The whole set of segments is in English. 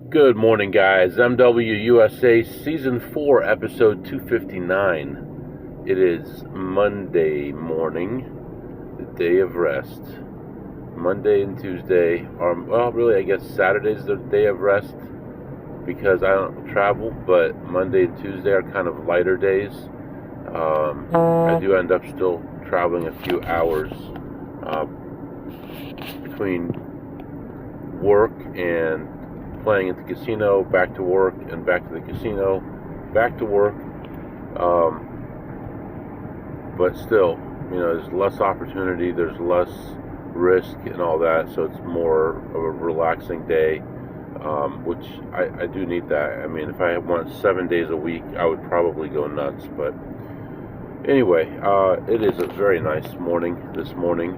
Good morning, guys. MWUSA Season 4, Episode 259. It is Monday morning, the day of rest. Monday and Tuesday are, well, really, I guess Saturday's the day of rest because I don't travel, but Monday and Tuesday are kind of lighter days. I do end up still traveling a few hours between work and playing at the casino, back to work, and back to the casino, back to work. But still, there's less opportunity, there's less risk and all that, so it's more of a relaxing day, which I do need that. I mean, if I went 7 days a week, I would probably go nuts. But anyway, it is a very nice morning this morning.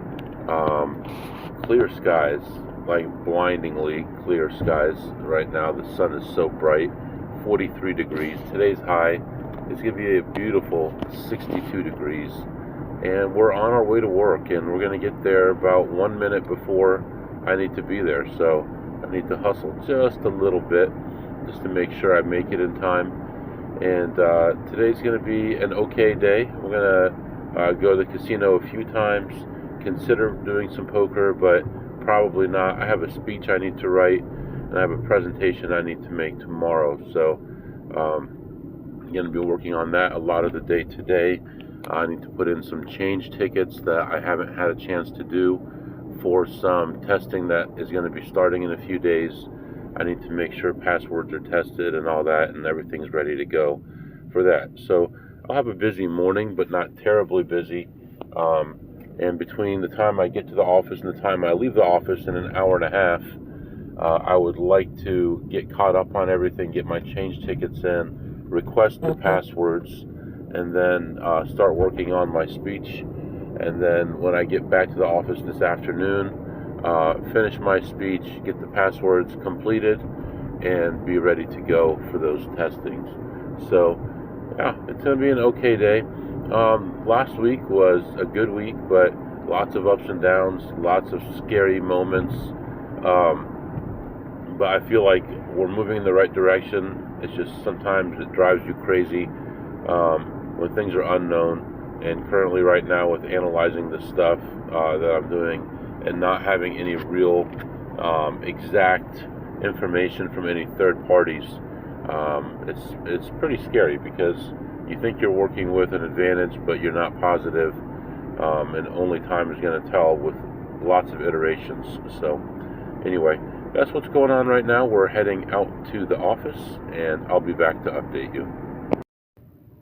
Clear skies, like blindingly clear skies right now. The sun is so bright, 43 degrees. Today's high is going to be a beautiful 62 degrees. And we're on our way to work, and we're going to get there about 1 minute before I need to be there. So I need to hustle just a little bit just to make sure I make it in time. And today's going to be an okay day. We're going to go to the casino a few times, consider doing some poker, but probably not. I have a speech I need to write, and I have a presentation I need to make tomorrow. So I'm going to be working on that a lot of the day today. I need to put in some change tickets that I haven't had a chance to do for some testing that is going to be starting in a few days. I need to make sure passwords are tested and all that, and everything's ready to go for that. So I'll have a busy morning, but not terribly busy. And between the time I get to the office and the time I leave the office in an hour and a half, I would like to get caught up on everything, get my change tickets in, request the passwords, and then start working on my speech. And then when I get back to the office this afternoon, finish my speech, get the passwords completed, and be ready to go for those testings. So yeah, it's going to be an okay day. Last week was a good week, but lots of ups and downs, lots of scary moments. But I feel like we're moving in the right direction. It's just sometimes it drives you crazy when things are unknown. And currently right now with analyzing the stuff that I'm doing and not having any real exact information from any third parties, it's pretty scary because you think you're working with an advantage, but you're not positive, and only time is going to tell with lots of iterations. So anyway, that's what's going on right now. We're heading out to the office, and I'll be back to update you.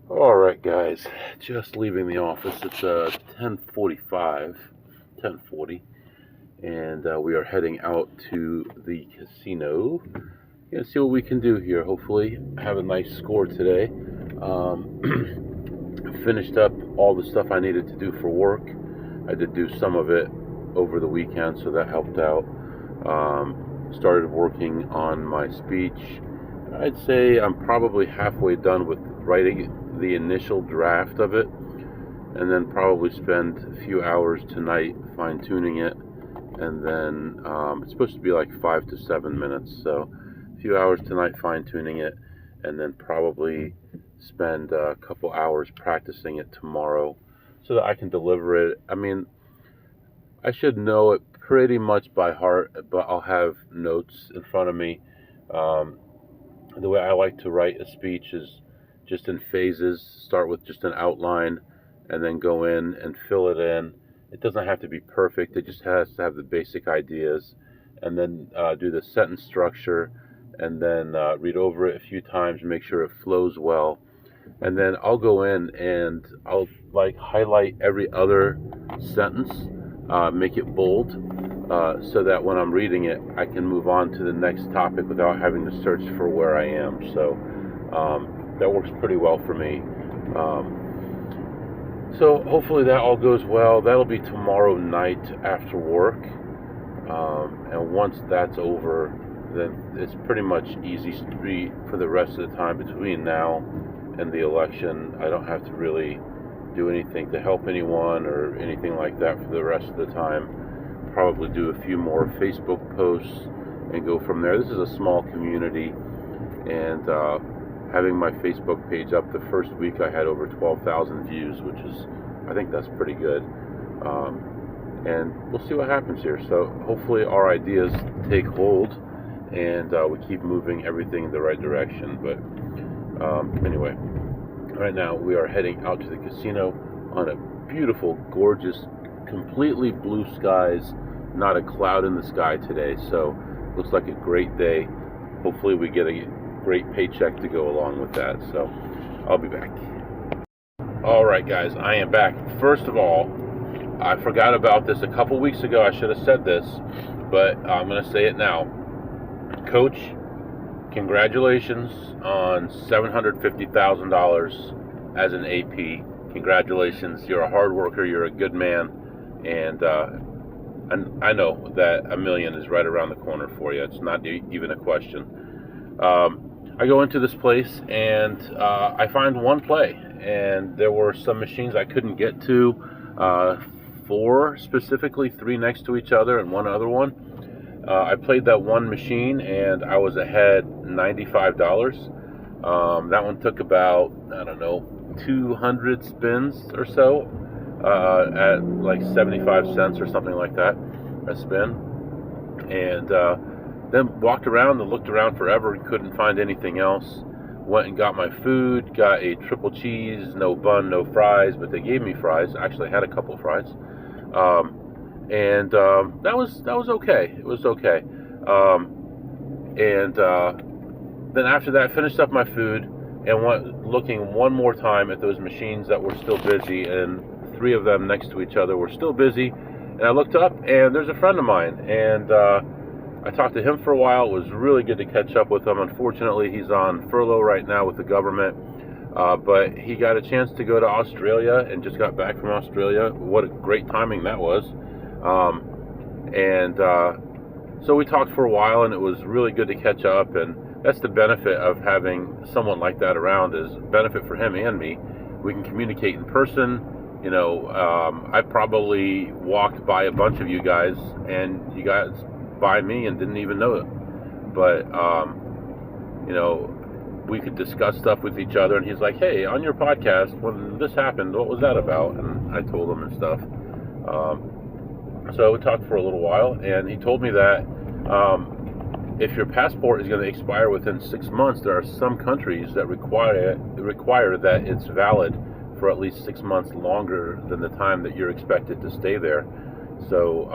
Alright guys, just leaving the office. It's 10:40, and we are heading out to the casino. Gonna see what we can do here. Hopefully have a nice score today. Finished up all the stuff I needed to do for work. I did do some of it over the weekend, so that helped out. Started working on my speech. I'd say I'm probably halfway done with writing the initial draft of it, and then probably spend a few hours tonight fine-tuning it, and then it's supposed to be like 5 to 7 minutes, so a few hours tonight fine-tuning it, and then probably spend a couple hours practicing it tomorrow so that I can deliver it. I mean, I should know it pretty much by heart, but I'll have notes in front of me. The way I like to write a speech is just in phases. Start with just an outline and then go in and fill it in. It doesn't have to be perfect. It just has to have the basic ideas, and then do the sentence structure, and then read over it a few times, make sure it flows well. And then I'll go in and I'll like highlight every other sentence, make it bold, so that when I'm reading it, I can move on to the next topic without having to search for where I am. So that works pretty well for me. So hopefully that all goes well. That'll be tomorrow night after work. And once that's over, then it's pretty much easy street for the rest of the time between now and the election. I don't have to really do anything to help anyone or anything like that for the rest of the time. Probably do a few more Facebook posts and go from there. This is a small community, and having my Facebook page up the first week, I had over 12,000 views, which is, I think that's pretty good. And we'll see what happens here. So hopefully our ideas take hold, and we keep moving everything in the right direction. But anyway, right now we are heading out to the casino on a beautiful, gorgeous, completely blue skies, not a cloud in the sky today. So looks like a great day. Hopefully we get a great paycheck to go along with that. So I'll be back. All right, guys, I am back. First of all, I forgot about this a couple weeks ago. I should have said this, but I'm going to say it now. Coach, congratulations on $750,000 as an AP. Congratulations. You're a hard worker. You're a good man. And I know that $1 million is right around the corner for you. It's not even a question. I go into this place, and I find one play. And there were some machines I couldn't get to. 4 specifically, 3 next to each other and one other one. I played that one machine and I was ahead $95. That one took about, I don't know, 200 spins or so, at like 75 cents or something like that a spin. And then walked around and looked around forever and couldn't find anything else. Went and got my food, got a triple cheese, no bun, no fries, but they gave me fries. Actually, I had a couple of fries. That was okay. It was okay. Then after that, finished up my food and went looking one more time at those machines that were still busy, and 3 of them next to each other were still busy. And I looked up, and there's a friend of mine, and I talked to him for a while. It was really good to catch up with him. Unfortunately, he's on furlough right now with the government. But he got a chance to go to Australia and just got back from Australia. What a great timing that was. So we talked for a while, and it was really good to catch up. And that's the benefit of having someone like that around, is benefit for him and me. We can communicate in person. You know, I probably walked by a bunch of you guys, and you guys by me and didn't even know it. But, you know, we could discuss stuff with each other, and he's like, hey, on your podcast, when this happened, what was that about? And I told him and stuff. So we talked for a little while, and he told me that if your passport is going to expire within 6 months, there are some countries that require that it's valid for at least 6 months longer than the time that you're expected to stay there. So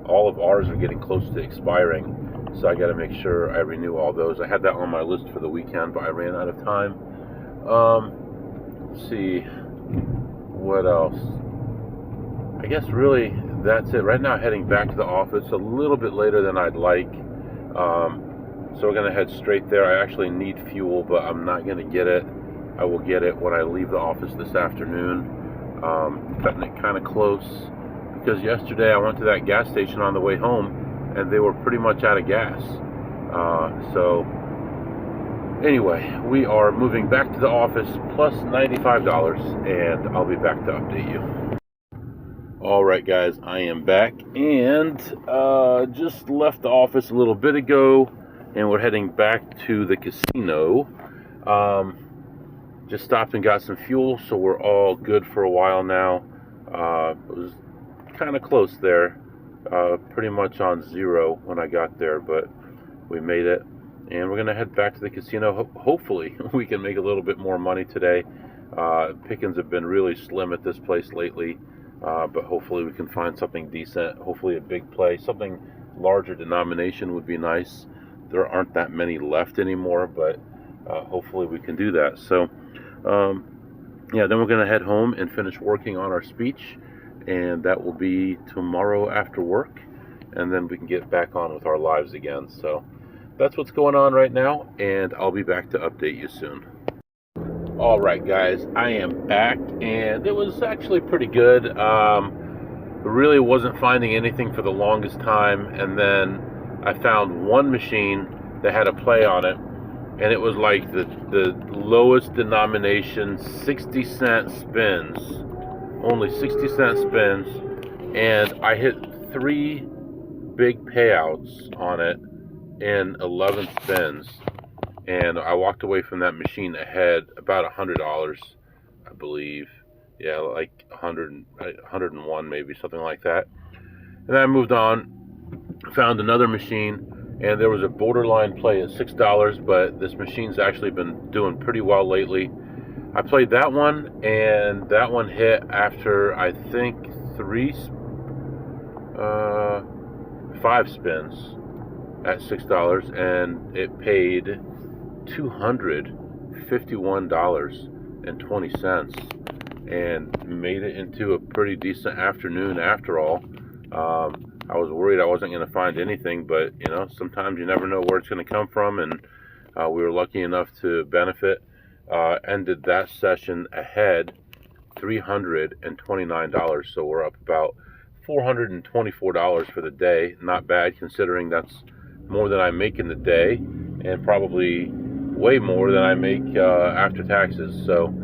all of ours are getting close to expiring. So I got to make sure I renew all those. I had that on my list for the weekend, but I ran out of time. Let's see, what else? I guess really that's it. Right now, heading back to the office a little bit later than I'd like. So we're gonna head straight there. I actually need fuel, but I'm not gonna get it. I will get it when I leave the office this afternoon. Cutting it kind of close, because yesterday I went to that gas station on the way home, and they were pretty much out of gas. So anyway, we are moving back to the office plus $95, and I'll be back to update you. All right, guys, I am back, and just left the office a little bit ago, and we're heading back to the casino. Just stopped and got some fuel, so we're all good for a while now. It was kind of close there. Pretty much on 0 when I got there, but we made it, and we're gonna head back to the casino. Hopefully we can make a little bit more money today. Pickings have been really slim at this place lately, but hopefully we can find something decent. Hopefully a big play, something larger denomination would be nice. There aren't that many left anymore, but hopefully we can do that. So yeah, then we're gonna head home and finish working on our speech, and that will be tomorrow after work, and then we can get back on with our lives again. So that's what's going on right now, and I'll be back to update you soon. All right, guys, I am back, and it was actually pretty good. Really wasn't finding anything for the longest time, and then I found one machine that had a play on it, and it was like the lowest denomination, 60-cent spins. Only 60-cent spins, and I hit 3 big payouts on it, 111 spins, and I walked away from that machine ahead about $100, I believe. Yeah, like 101 maybe, something like that. And then I moved on, found another machine, and there was a borderline play at $6, but this machine's actually been doing pretty well lately. I played that one, and that one hit after I think 5 spins at $6, and it paid $251.20, and made it into a pretty decent afternoon after all. I was worried I wasn't going to find anything, but sometimes you never know where it's going to come from, and we were lucky enough to benefit. Ended that session ahead $329, so we're up about $424 for the day. Not bad, considering that's more than I make in the day, and probably way more than I make after taxes. So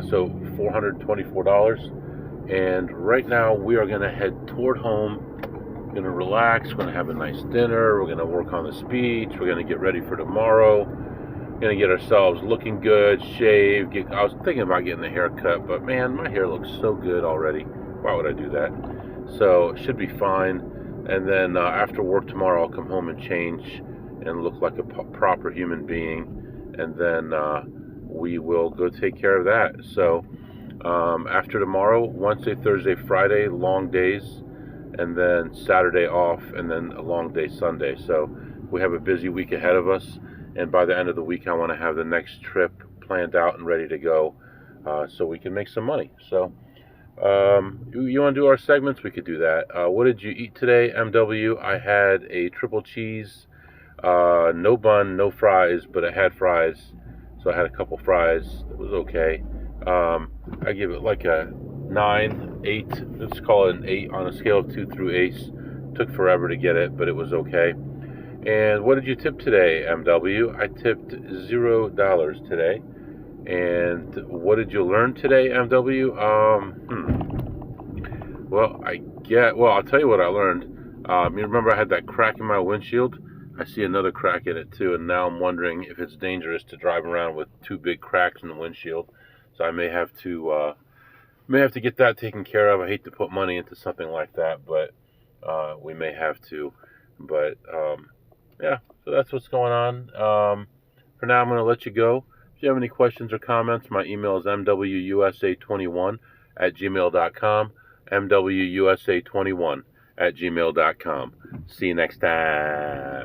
so $424. And right now we are going to head toward home. We're going to relax. We're going to have a nice dinner. We're going to work on the speech. We're going to get ready for tomorrow. We're going to get ourselves looking good, shave. I was thinking about getting a haircut, but man, my hair looks so good already. Why would I do that? So it should be fine. And then after work tomorrow, I'll come home and change and look like a proper human being. And then we will go take care of that. So after tomorrow, Wednesday, Thursday, Friday, long days, and then Saturday off, and then a long day Sunday. So we have a busy week ahead of us, and by the end of the week I want to have the next trip planned out and ready to go, so we can make some money. So you want to do our segments? We could do that. What did you eat today, MW? I had a triple cheese, no bun, no fries, but it had fries, so I had a couple fries. It was okay. I give it like a 9, 8. Let's call it an 8 on a scale of 2 through 8. Took forever to get it, but it was okay. And what did you tip today, MW? I tipped $0 today. And what did you learn today, MW? Well, I'll tell you what I learned. You remember I had that crack in my windshield? I see another crack in it too, and now I'm wondering if it's dangerous to drive around with 2 big cracks in the windshield. So I may have to get that taken care of. I hate to put money into something like that, but we may have to. But so that's what's going on. For now, I'm going to let you go. If you have any questions or comments, my email is mwusa21@gmail.com. mwusa21@gmail.com. See you next time.